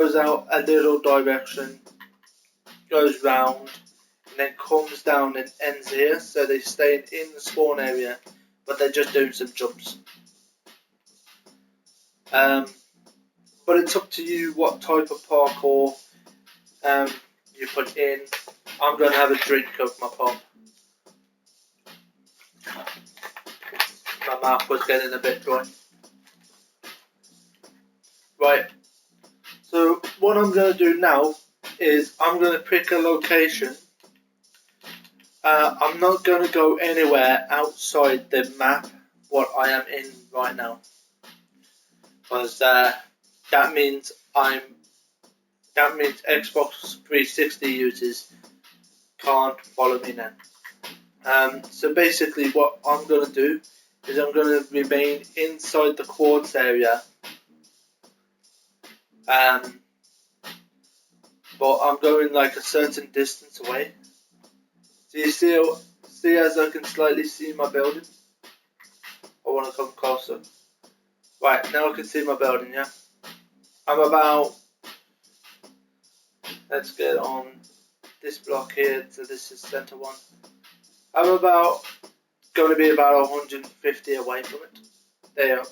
goes out a little direction, goes round, and then comes down and ends here. So they stay in the spawn area, but they're just doing some jumps. But it's up to you what type of parkour you put in. I'm going to have a drink of my pop. My mouth was getting a bit dry. Right, so what I'm going to do now is I'm going to pick a location. I'm not going to go anywhere outside the map what I am in right now, because that means Xbox 360 users can't follow me now. So basically what I'm going to do is I'm going to remain inside the quartz area, but I'm going like a certain distance away. So you see as I can slightly see my building? I want to come closer. Right, now I can see my building, yeah? I'm about, let's get on this block here, so this is center one. I'm going to be about 150 away from it. There.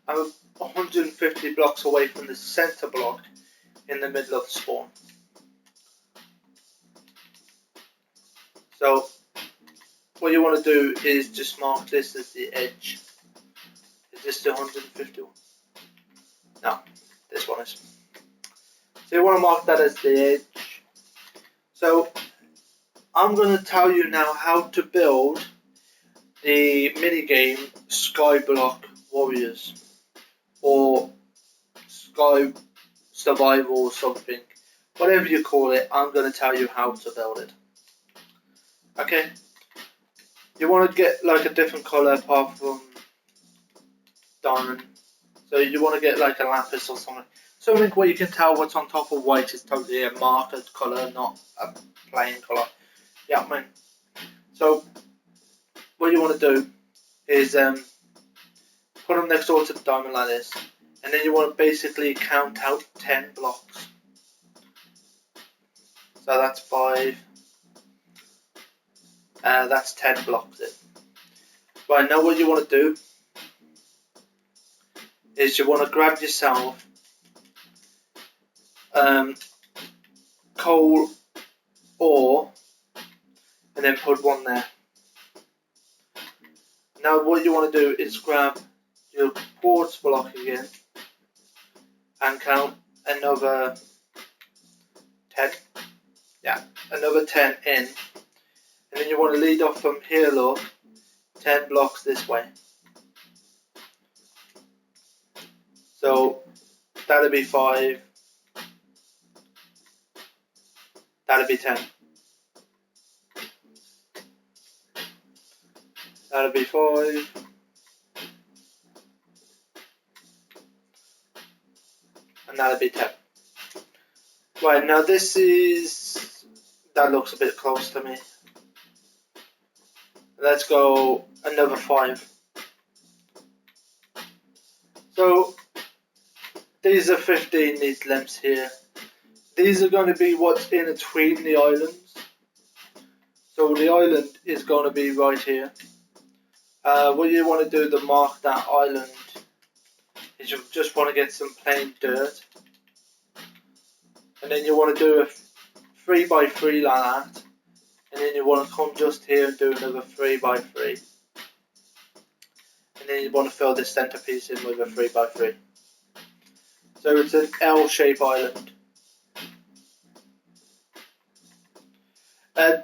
I'm 150 blocks away from the center block in the middle of the spawn. So what you want to do is just mark this as the edge. Is this the 151? No, this one is. So you want to mark that as the edge. So I'm going to tell you now how to build the minigame Skyblock Warriors, or Sky Survival or something. Whatever you call it, I'm going to tell you how to build it. Okay? You want to get like a different colour apart from diamond. So you want to get like a lapis or something. Something where you can tell what's on top of white is totally a marked colour, not a plain colour. Yeah, man. So what you want to do is put them next door to the diamond like this, and then you want to basically count out 10 blocks. So that's 5. That's 10 blocks in. Right, now what you want to do is you want to grab yourself coal ore and then put one there. Now what you want to do is grab your quartz block again and count another 10. Yeah, another 10 in. And then you want to lead off from here, look, 10 blocks this way. So that'll be 5. That'll be 10. That'll be 5. And that'll be 10. Right, now this is, that looks a bit close to me. Let's go another 5. So these are 15, these lamps here. These are going to be what's in between the islands. So the island is going to be right here. What you want to do to mark that island is you just want to get some plain dirt. And then you want to do a 3x3 like that. And then you want to come just here and do another 3x3. And then you want to fill this centerpiece in with a 3x3. So it's an L-shaped island.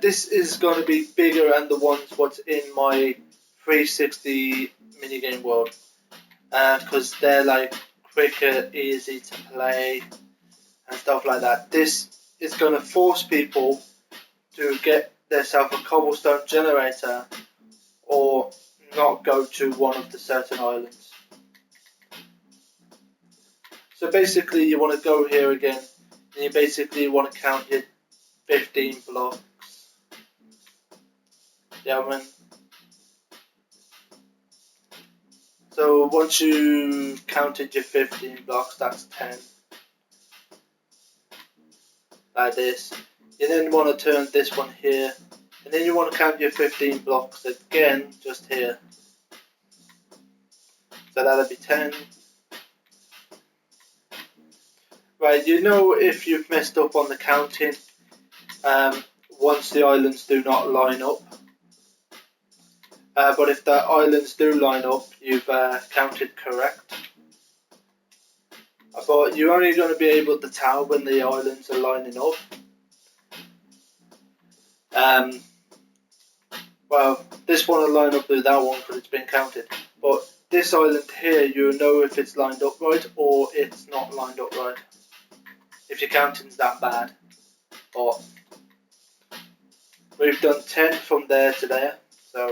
This is going to be bigger than the ones what's in my 360 minigame world. Because they're like quicker, easy to play and stuff like that. This is going to force people to get themselves a cobblestone generator or not go to one of the certain islands. So basically you want to go here again and you basically want to count your 15 blocks. Yeah, man. So once you counted your 15 blocks, that's 10. like this. You then want to turn this one here, and then you want to count your 15 blocks again, just here. So that'll be 10. Right, you know if you've messed up on the counting once the islands do not line up. But if the islands do line up, you've counted correct. But you're only going to be able to tell when the islands are lining up. Well, this one will line up with that one because it's been counted. But this island here, you know if it's lined up right or it's not lined up right. If your counting's that bad. But we've done 10 from there to there. So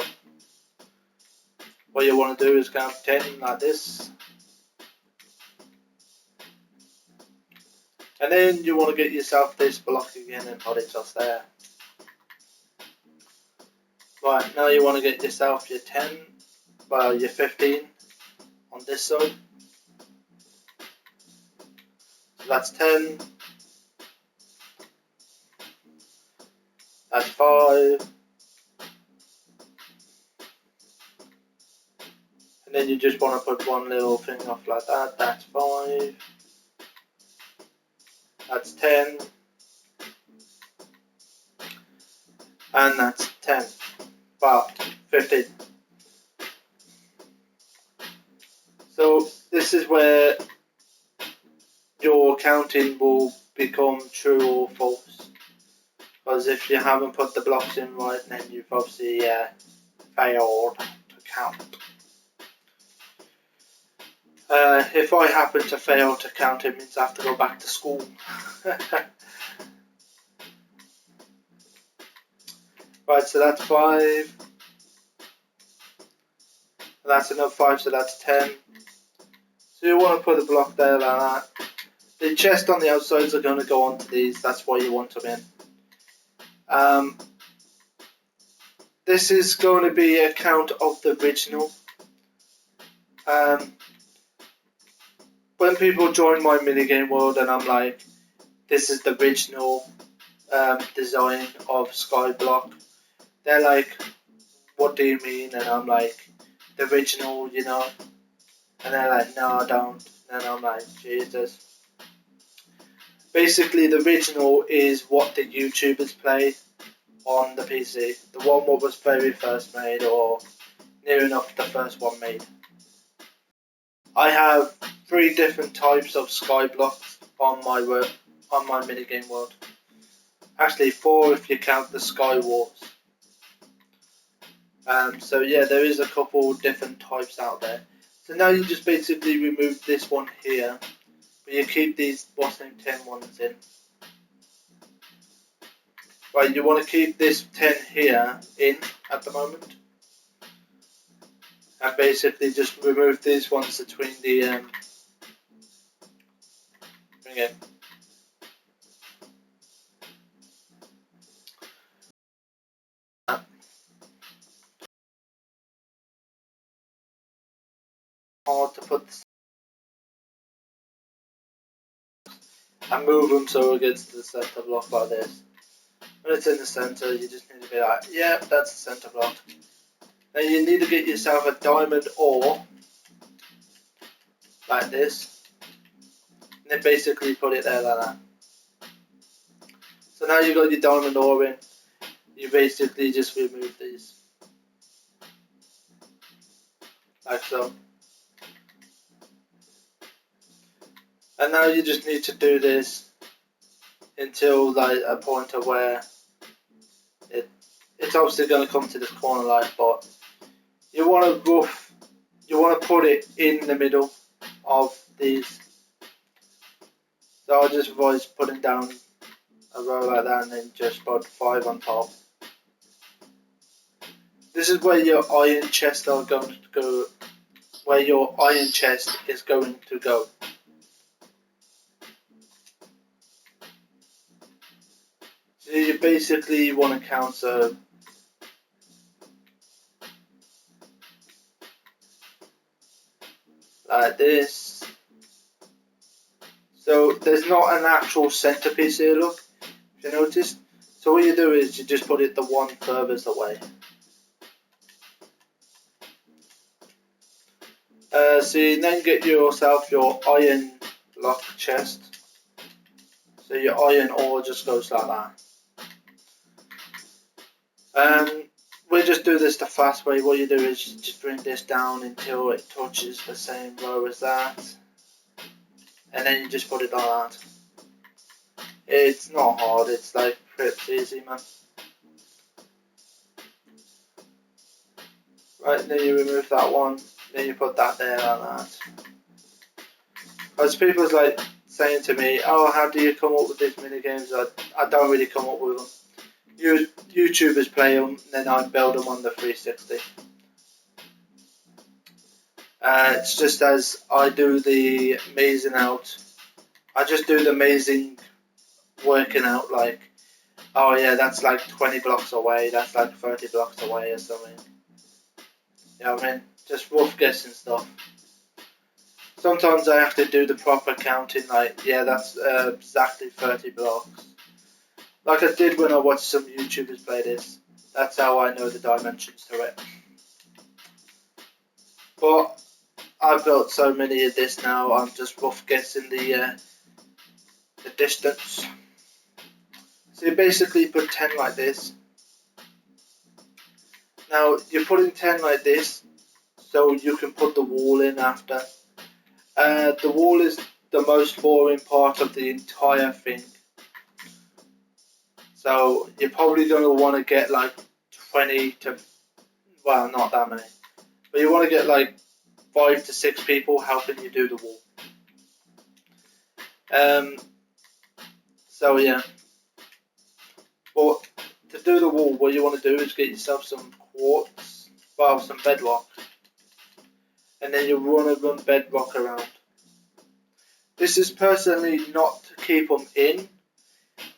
what you want to do is count 10 like this. And then you want to get yourself this block again and put it just there. Right, now you want to get yourself your 10, well your 15 on this side. So that's 10. That's 5. And then you just want to put one little thing off like that. That's 5. That's 10. And that's 10. Wow, 15. So this is where your counting will become true or false. Because if you haven't put the blocks in right, then you've obviously failed to count. If I happen to fail to count, it means I have to go back to school. Right, so that's 5. That's another 5, so that's 10. So you want to put a block there like that. The chest on the outsides are going to go onto these, that's why you want them in. This is going to be a count of the original. When people join my minigame world and I'm like, this is the original design of Skyblock, they're like, what do you mean? And I'm like, the original, you know? And they're like, no, I don't. And I'm like, Jesus. Basically, the original is what the YouTubers play on the PC. The one what was very first made, or near enough the first one made. I have 3 different types of Skyblocks on my minigame world. Actually 4 if you count the Sky Wars. So yeah, there is a couple different types out there. So now you just basically remove this one here, but you keep these what's name 10 ones in. Right, you want to keep this 10 here in at the moment, and basically just remove these ones between the bring it. Hard to put this and move them so it gets to the center block like this. When it's in the center, you just need to be like, yeah, that's the center block. Now you need to get yourself a diamond ore like this, and then basically put it there like that. So now you've got your diamond ore in, you basically just remove these like so. And now you just need to do this until like a point of where it's obviously going to come to this corner like, but you want to put it in the middle of these. So I just advise putting down a row like that and then just put 5 on top. This is where your iron chests are going to go, where your iron chest is going to go. So you basically want to count so like this. So there's not an actual centerpiece here, look. You notice? So what you do is you just put it the one furthest away. So you then get yourself your iron block chest. So your iron ore just goes like that. We just do this the fast way. What you do is you just bring this down until it touches the same row as that. And then you just put it on that. It's not hard, it's like pretty easy, man. Right, then you remove that one, then you put that there like that. As people's like saying to me, oh, how do you come up with these mini games? I don't really come up with them. YouTubers play them, then I build them on the 360. It's just as I do the mazing out, I just do the mazing working out like, oh yeah, that's like 20 blocks away, that's like 30 blocks away or something. You know what I mean? Just rough guessing stuff. Sometimes I have to do the proper counting, like, yeah, that's exactly 30 blocks. Like I did when I watched some YouTubers play this. That's how I know the dimensions to it. But I've built so many of this now, I'm just rough guessing the distance. So you basically put 10 like this. Now you're putting 10 like this, so you can put the wall in after. The wall is the most boring part of the entire thing. So you're probably going to want to get like 20 to, well, not that many, but you want to get like 5 to 6 people helping you do the wall. So yeah. But to do the wall, what you want to do is get yourself some quartz, well, some bedrock, and then you want to run bedrock around. This is personally not to keep them in.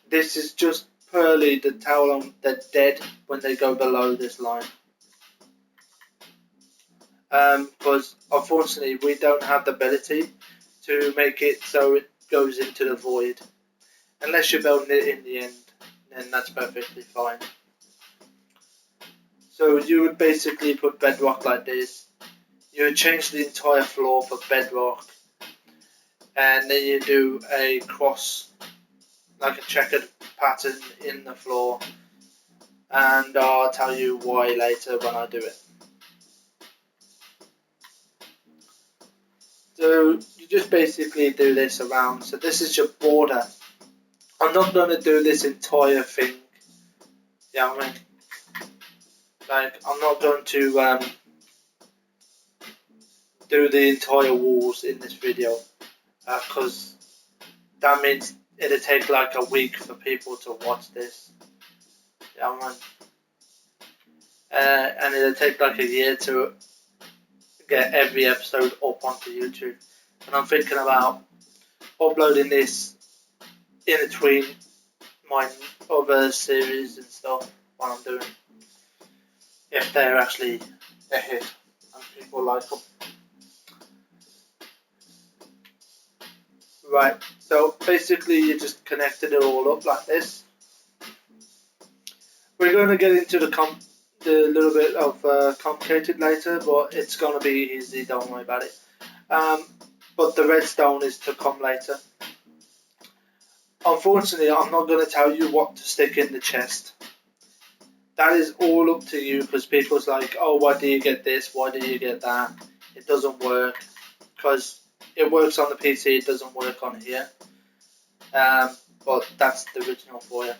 This is just purely to tell them they're dead when they go below this line. Because unfortunately we don't have the ability to make it so it goes into the void. Unless you're building it in the end, then that's perfectly fine. So you would basically put bedrock like this. You would change the entire floor for bedrock. And then you do a cross, like a checkered pattern in the floor. And I'll tell you why later when I do it. So you just basically do this around. So this is your border. I'm not going to do this entire thing. You know what I mean? Like, I'm not going to do the entire walls in this video. Because that means it'll take like a week for people to watch this. You know what I mean? And it'll take like a year to get every episode up onto YouTube. And I'm thinking about uploading this in between my other series and stuff what I'm doing, if they're actually a hit and people like them. Right, so basically you just connected it all up like this. We're going to get into the little bit of complicated later, but it's going to be easy, don't worry about it. But the redstone is to come later. Unfortunately, I'm not going to tell you what to stick in the chest. That is all up to you, because people's like, oh, why do you get this? Why do you get that? It doesn't work, because it works on the PC, it doesn't work on here. But that's the original for you.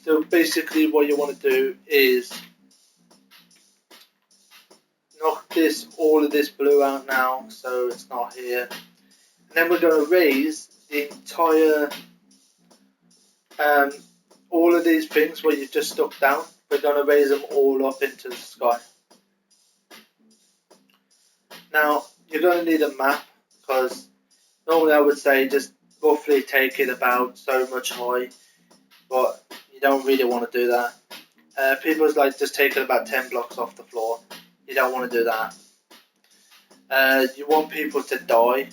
So basically what you want to do is knock all of this blue out now, so it's not here. And then we're going to raise the entire, all of these things where you've just stuck down, we're going to raise them all up into the sky. Now, you're going to need a map, because normally I would say just roughly take it about so much high, but you don't really want to do that. People's like just take it about 10 blocks off the floor. You don't want to do that. You want people to die,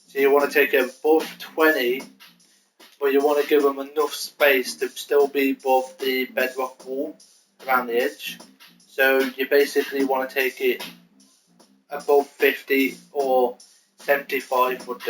so you want to take it above 20 but you want to give them enough space to still be above the bedrock wall around the edge. So you basically want to take it above 50 or 75 would do.